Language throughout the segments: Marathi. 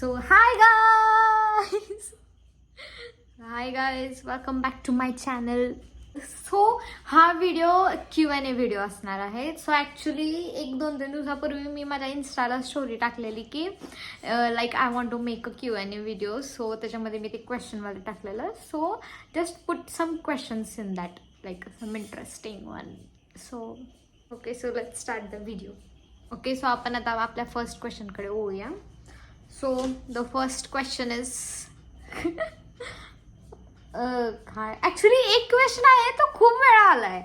So hi guys, welcome back to my channel. So हा व्हिडिओ Q&A व्हिडिओ असणार आहे. सो ॲक्च्युली 1-2 दिवसापूर्वी मी माझ्या इन्स्टाला स्टोरी टाकलेली की like I want to make a Q&A video. So त्याच्यामध्ये मी ते क्वेश्चनवाले टाकलेलं. So just put some questions in that, like some interesting one. So okay, so let's start the video. Okay, so आपण आता आपल्या फर्स्ट क्वेश्चनकडे येऊया. So the first question is काय ॲक्च्युली एक क्वेश्चन आहे तो खूप वेळा आलाय,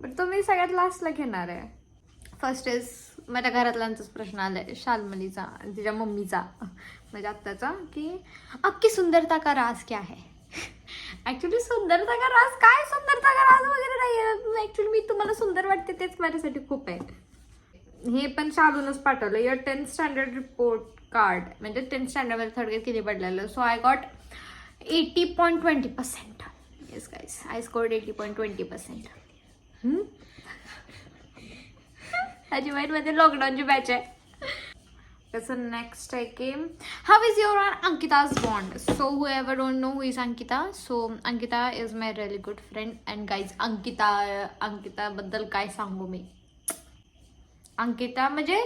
पण तो मी सगळ्यात लास्टला घेणार आहे. फर्स्ट इज माझ्या घरातल्यांचाच प्रश्न आलाय, शाल्मलीचा आणि तिच्या मम्मीचा, माझ्या आत्याचा, की आपकी सुंदरता का राज क्या है. ॲक्च्युली सुंदरता का राज काय, सुंदरता का राज वगैरे नाही आहे. ॲक्च्युली मी तुम्हाला सुंदर वाटते तेच माझ्यासाठी खूप आहे. हे पण शालूनच पाठवलं. Your 10th standard report card, म्हणजे 10th स्टँडर्डमध्ये थर्ड ग्रेड किती पडलेलं. So I got 80.20%. Yes guys, I scored 80.20%. माझी मध्ये लॉकडाऊनची बॅच आहे. तसं नेक्स्ट आहे की how is your Ankita's bond. So whoever don't know who is Ankita. So Ankita is my really good friend. And guys अंकिताबद्दल काय सांगू मी. अंकिता म्हणजे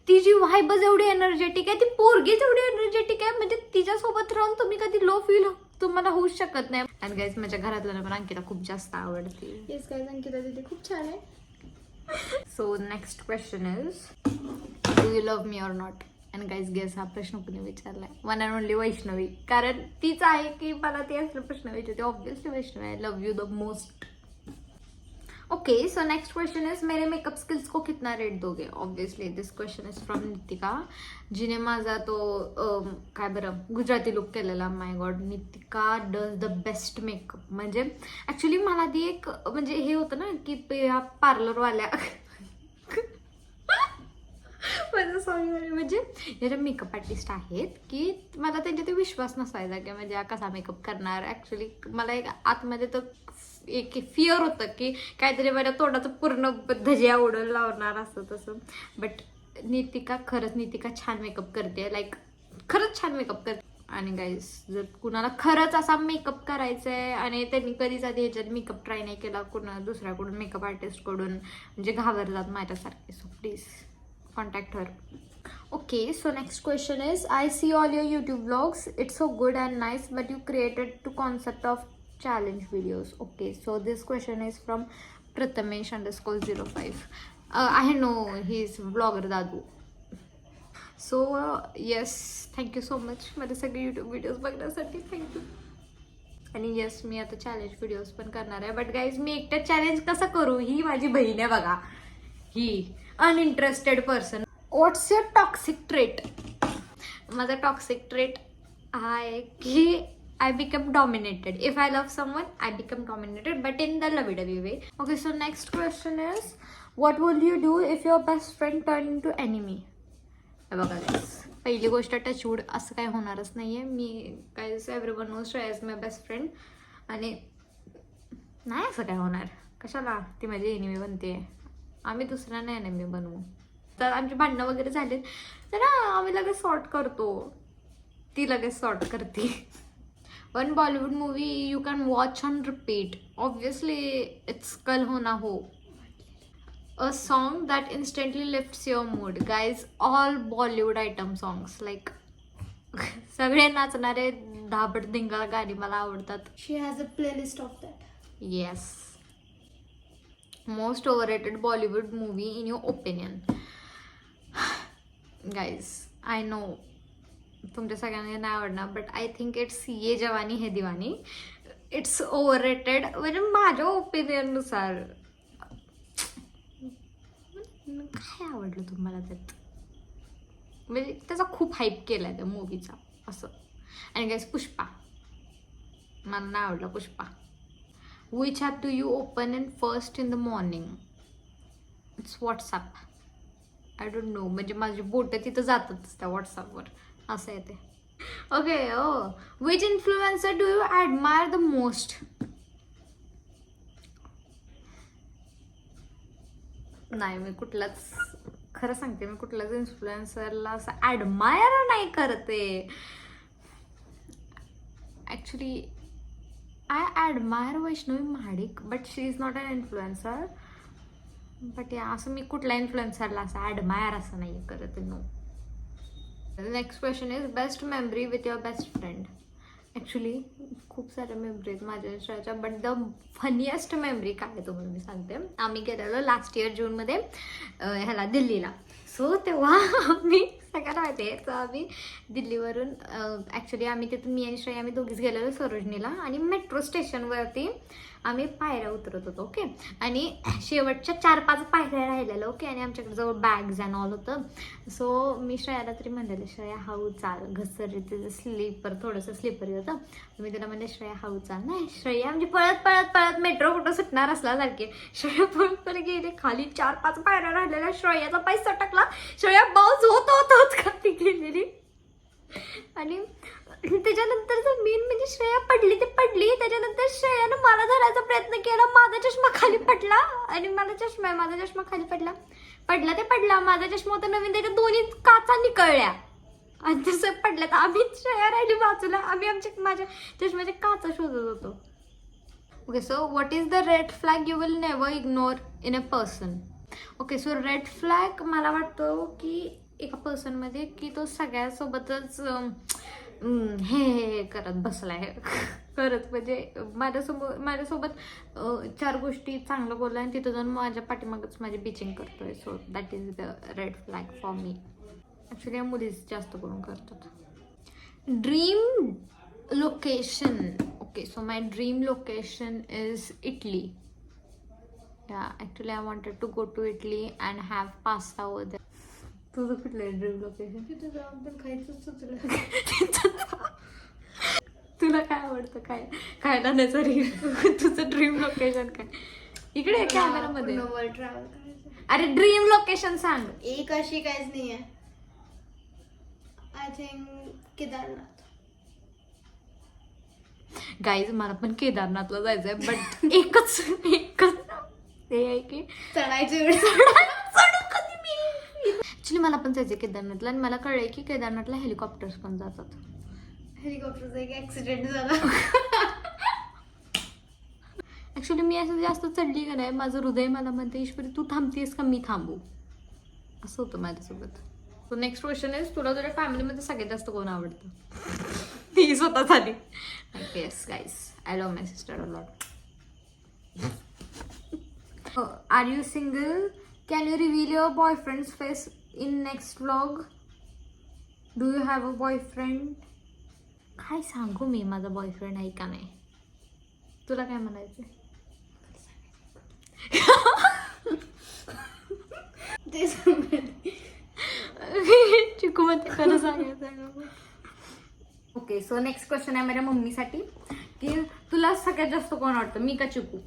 तिची व्हायबच एवढी एनर्जेटिक आहे, ती पोरगीच एवढी एनर्जेटिक आहे, म्हणजे तिच्यासोबत राहून तुम्ही कधी लो फील तुम्हाला होऊच शकत नाही. आणि गाईज माझ्या घरातल्या पण अंकिता खूप जास्त आवडते. येस गाईज, अंकिता दीदी खूप छान आहे. So next question is do you love me or not. And guys guess हा प्रश्न कुणी विचारलाय. One and only Vaishnavi. कारण तीच आहे की मला ते असले प्रश्न विचारते. Obviously Vaishnavi, I love you the most. Okay, so next question is मेरे मेकअप स्किल्स को कितना रेट दोगे. Obviously this question is from Nitika, जिने माझा तो काय बरं गुजराती लुक केलेला. My god, Nitika does the best makeup. म्हणजे ॲक्च्युली मला ती एक म्हणजे हे होतं ना की पार्लरवाल्या सॉरी म्हणजे ज्याच्या मेकअप आर्टिस्ट आहेत की मला त्यांच्या ते विश्वास नसायचा की म्हणजे कसा मेकअप करणार. ॲक्च्युली मला एक आतमध्ये तर एक फिअर होतं की काहीतरी माझ्या तोंडाचं पूर्ण धजिया उडून लावणार असं तसं. बट नितिका छान मेकअप करते, लाईक खरंच छान मेकअप करते. आणि गाईज जर कुणाला खरंच असा मेकअप करायचा आहे आणि त्यांनी कधीच आधी ह्याच्यात मेकअप ट्राय नाही केला कुणा दुसऱ्याकडून मेकअप आर्टिस्टकडून, म्हणजे घाबरतात माझ्यासारखे, so please contact her. Okay, so next question is I see all your YouTube vlogs, it's so good and nice, but you created two concept of challenge videos. Okay, so this question is from Prathamesh_05. I know he is vlogger Dadu. So yes, thank you so much माझे सगळे YouTube व्हिडिओज बघण्यासाठी. थँक्यू. आणि येस, मी आता चॅलेंज व्हिडिओज पण करणार आहे. बट गाईज मी एकट्या चॅलेंज कसं करू, ही माझी बहीण आहे बघा, ही uninterested person. What's your toxic trait. माझा टॉक्सिक ट्रेट हा आहे की I become dominated. If I love someone I become dominated, but in the lovey way. Okay, so next question is what will you do if your best friend turn into enemy. बघा गाईज, पहिली गोष्ट टचवूड असं काय होणारच नाही आहे. मी guys everyone knows she is my best friend आणि नाही असं काय होणार. कशाला ती माझी एनिमी बनते. आम्ही दुसऱ्यांना एनिमी बनवू. तर आमची भांडणं वगैरे झाले तर आम्ही लगेच सॉर्ट करतो, ती लगेच सॉर्ट करते. One Bollywood movie you can watch on repeat. Obviously it's Kal Ho Na Ho. A song that instantly lifts your mood. Guys all Bollywood item songs, like सगळे नाचणारे धाबड धिंगा गाणी मला आवडतात. She has a playlist of that. Yes. Most overrated Bollywood movie in your opinion. Guys I know तुमच्या सगळ्यांना नाही आवडणार, बट आय थिंक इट्स ये जवानी है दिवानी. इट्स ओव्हररेटेड म्हणजे माझ्या ओपिनियननुसार. काय आवडलं तुम्हाला त्यात, म्हणजे त्याचा खूप हाईप केला आहे त्या मूवीचा असं. आणि गाईज पुष्पा, मला नाही आवडलं Pushpa. Which app do you open in first in the morning? It's WhatsApp. I don't know. म्हणजे माझी बोटं तिथं जातातच त्या व्हॉट्सअपवर असं येते. Okay, which influencer do you admire the most? नाही, मी कुठलाच खरं सांगते, मी कुठल्याच इन्फ्लुएन्सरला असं ॲडमायर नाही करते. Actually I admire Vaishnavi Mahadik, but she is not an influencer. But या असं मी कुठल्या इन्फ्लुएन्सरला असं ॲडमायर असं नाही करत. No. Next question is best memory with your best friend. Actually खूप साऱ्या मेमरी आहेत माझ्या इन्स्टाच्या, बट द फनिएस्ट मेमरी काय आहे तुम्हाला मी सांगते. आम्ही गेलेलो लास्ट इयर जूनमध्ये ह्याला दिल्लीला. सो तेव्हा आम्ही सगळ्यांना माहिती आहे, तर आम्ही दिल्लीवरून ॲक्च्युली आम्ही तिथून मी आणि श्रेया आम्ही दोघीच गेलेलो सरोजनीला, आणि मेट्रो स्टेशनवरती आम्ही पायऱ्या उतरत होतो. ओके. आणि शेवटच्या 4-5 पायऱ्या राहिलेल्या. ओके. आणि आमच्याकडे जवळ बॅग्स अँड ऑल होतं. सो मी श्रेयाला तरी म्हणलेलं, श्रेया हळू चाल, घसरली तिचं स्लीपर, थोडंसं स्लीपरी होतं. मी तिला म्हणले श्रेया हळू चाल. नाही, श्रेया म्हणजे पळत पळत पळत मेट्रो कुठं सुटणार असल्यासारखे श्रेया पळत पळत गेले खाली. 4-5 पायऱ्या राहिलेल्या. श्रेयाचा पैसा टाकला. श्रेया बाऊस होत खाली गेलेली. आणि त्याच्यानंतर जर मेन म्हणजे श्रेया पडली ते पडली. त्याच्यानंतर श्रेयानं मला धरायचा प्रयत्न केला. माझा चष्मा खाली पडला आणि माझा चष्मा खाली पडला ते पडला. माझा चष्मा होता नवीन, त्याच्या दोन्ही काचा निकळल्या आणि तसं पडलं. तर आम्ही श्रेया राहिली बाजूला, आम्ही माझ्या चष्म्याच्या काचा शोधत होतो. Okay. So what is the red flag you will never ignore in a person. Okay. So red flag मला वाटतो की एका पर्सनमध्ये की तो सगळ्यासोबतच हे करत बसलाय. करत म्हणजे माझ्यासोबत 4 गोष्टी चांगलं बोलला आणि तिथं जाऊन माझ्या पाठीमागच माझी बिचिंग करतोय. So that is the red flag for me. Actually मुलीच जास्त करून करतात. Dream location. Okay. So my dream location is Italy. Yeah, actually I wanted to go to Italy and have pasta over there. तुझं कुठलं आहे ड्रीम लोकेशन? तिथं जाऊन पण खायचं सुचलं. तुला काय आवडतं खायला नाही? सॉरी, तुझं ड्रीम लोकेशन काय? इकडे कॅमेरामध्ये वर्ल्ड ट्रॅव्हल करायचं. अरे ड्रीम लोकेशन सांग. एक अशी काहीच नाही आहे. I think Kedarnath. गाईज मला पण केदारनाथला जायचंय, बट एकच ते आहे की चढायचं. ऍक्च्युली मला पण जायचंय केदारनाथला, आणि मला कळलंय की केदारनाथला हेलिकॉप्टर्स पण जातात. हेलिकॉप्टरचा एक ऍक्सिडेंट झाला. ऍक्च्युली मी असं जास्त चढली का नाही, माझं हृदय मला म्हणते ईश्वरी तू थांबतेस का मी थांबू, असं होतं माझ्यासोबत. सो नेक्स्ट क्वेश्चन इज, तुला तुझ्या फॅमिलीमध्ये सगळ्यात जास्त कोण आवडतं? ती स्वतः झाली. Yes guys, I love my sister a lot. Are you single? Can you reveal your boyfriend's face in next vlog? Do you have a boyfriend? काय सांगू मी, माझा बॉयफ्रेंड आहे का नाही? तुला काय म्हणायचं? चिकू मध्ये खरं सांगायचं. ओके. सो नेक्स्ट क्वेश्चन आहे माझ्या मम्मीसाठी, की तुला सगळ्यात जास्त कोण आवडतं, मी का चिकू?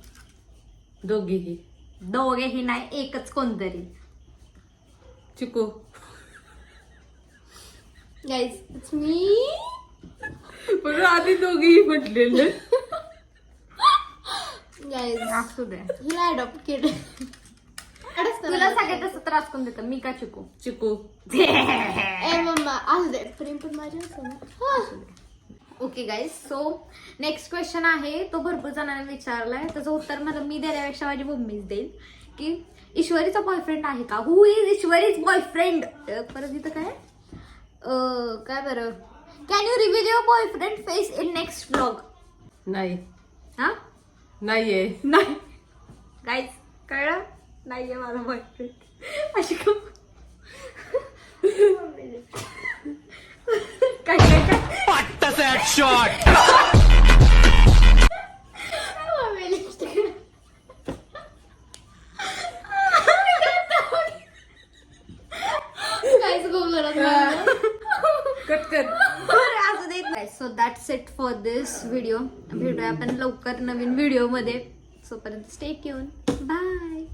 दोघेही नाही, एकच कोणतरी. चिकू. Guys it's me. पण आधी दोघेही म्हटलेलं. गाईज असू दे. हिला अडॉप्ट केलं. तुला सगळ्यात जास्त त्रास कोण देतं, मी का चिकू? चिकू. ए मम्मा असू दे, प्रेम पण माझ्या असं ना. Okay guys, so next question आहे, तो भरपूर जणांनी विचारलाय. त्याचं उत्तर मला मी देण्यापेक्षा माझी मम्मीच देईल, की ईश्वरीचा बॉयफ्रेंड आहे का? हु इज ईश्वरीज बॉयफ्रेंड? परत इथं काय बरं, can you reveal your boyfriend face in next vlog? नाही. हा नाहीये. नाही गाईज, कळलं? नाहीये माझा बॉयफ्रेंड. अशी काय so that's it for this video. भेटूया आपण लवकर नवीन व्हिडिओ मध्ये. सो पर्यंत स्टे ट्यून. बाय.